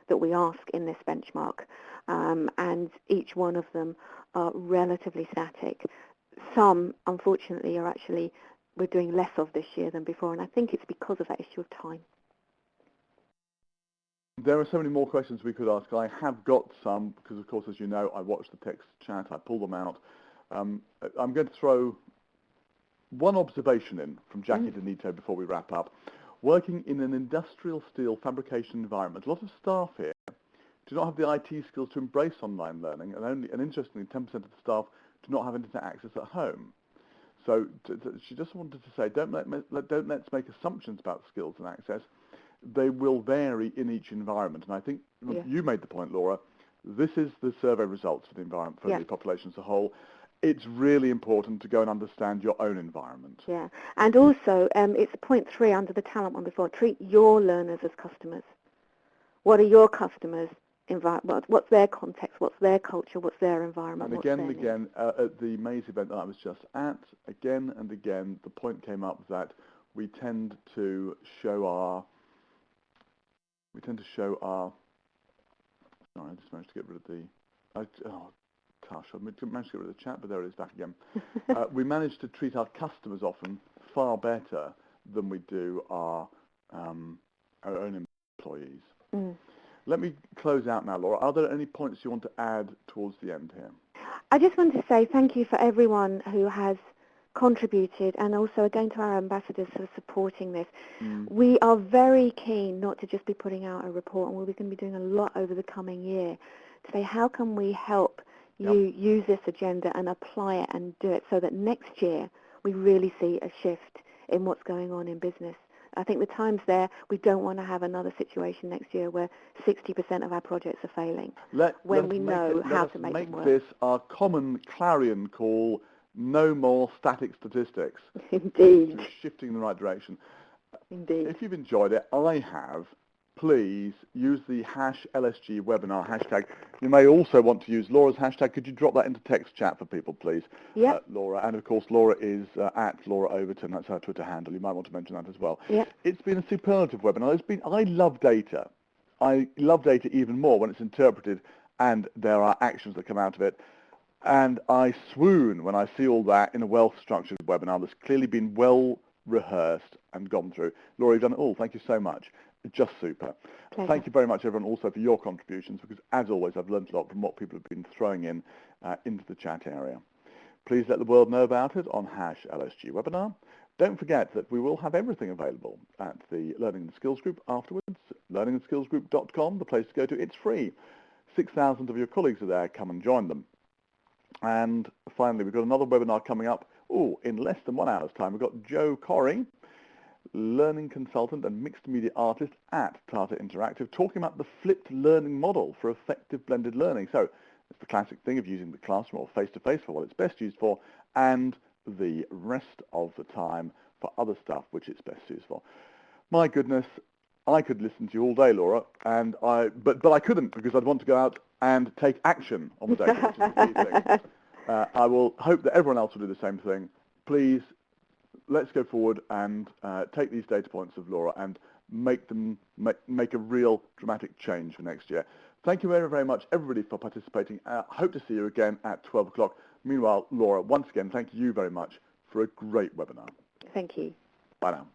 that we ask in this benchmark, and each one of them are relatively static. Some, unfortunately, are actually, we're doing less of this year than before, and I think it's because of that issue of time. There are so many more questions we could ask. I have got some, because of course, as you know, I watch the text chat, I pull them out. I'm going to throw one observation in from Jackie Denito before we wrap up. Working in an industrial steel fabrication environment, a lot of staff here do not have the IT skills to embrace online learning, and interestingly, 10% of the staff do not have internet access at home. So she just wanted to say, don't let's make assumptions about skills and access. They will vary in each environment. And I think you made the point, Laura, this is the survey results for the environment, for the population as a whole. It's really important to go and understand your own environment. Yeah, and also it's point 3 under the talent one before. Treat your learners as customers. What are your customers' environment? What's their context? What's their culture? What's their environment? And again and again, at the Maze event that I was just at, again and again, the point came up that we tend to show our. Sorry, I just managed to get rid of the. I managed to get rid of the chat, but there it is back again. We manage to treat our customers often far better than we do our own employees. Let me close out now, Laura. Are there any points you want to add towards the end here? I just want to say thank you for everyone who has contributed, and also again to our ambassadors for supporting this. We are very keen not to just be putting out a report, and we're going to be doing a lot over the coming year to say how can we help you use this agenda and apply it and do it so that next year we really see a shift in what's going on in business. I think the time's there. We don't want to have another situation next year where 60% of our projects are failing when we know how to make them work. This our common clarion call, no more static statistics. Indeed. So shifting in the right direction. Indeed. If you've enjoyed it, I have, please use the #LSG Webinar hashtag. You may also want to use Laura's hashtag. Could you drop that into text chat for people, please, Laura? And of course, Laura is at Laura Overton. That's her Twitter handle. You might want to mention that as well. Yep. It's been a superlative webinar. I love data. I love data even more when it's interpreted and there are actions that come out of it. And I swoon when I see all that in a well-structured webinar that's clearly been well rehearsed and gone through. Laura, you've done it all. Thank you so much. Just super. Pleasure. Thank you very much, everyone, also for your contributions, because as always, I've learned a lot from what people have been throwing in into the chat area. Please let the world know about it on #LSG Webinar. Don't forget that we will have everything available at the Learning and Skills Group afterwards. learningandskillsgroup.com, the place to go to. It's free. 6,000 of your colleagues are there. Come and join them. And finally, we've got another webinar coming up in less than 1 hour's time. We've got Joe Corrie, learning consultant and mixed media artist at Tata Interactive, talking about the flipped learning model for effective blended learning. So it's the classic thing of using the classroom or face-to-face for what it's best used for, and the rest of the time for other stuff which it's best used for. My goodness, I could listen to you all day, Laura, and but I couldn't, because I'd want to go out and take action on the data, which is the key thing. I will hope that everyone else will do the same thing. Please, let's go forward and take these data points of Laura and make a real dramatic change for next year. Thank you very, very much, everybody, for participating. Hope to see you again at 12 o'clock. Meanwhile, Laura, once again, thank you very much for a great webinar. Thank you. Bye now.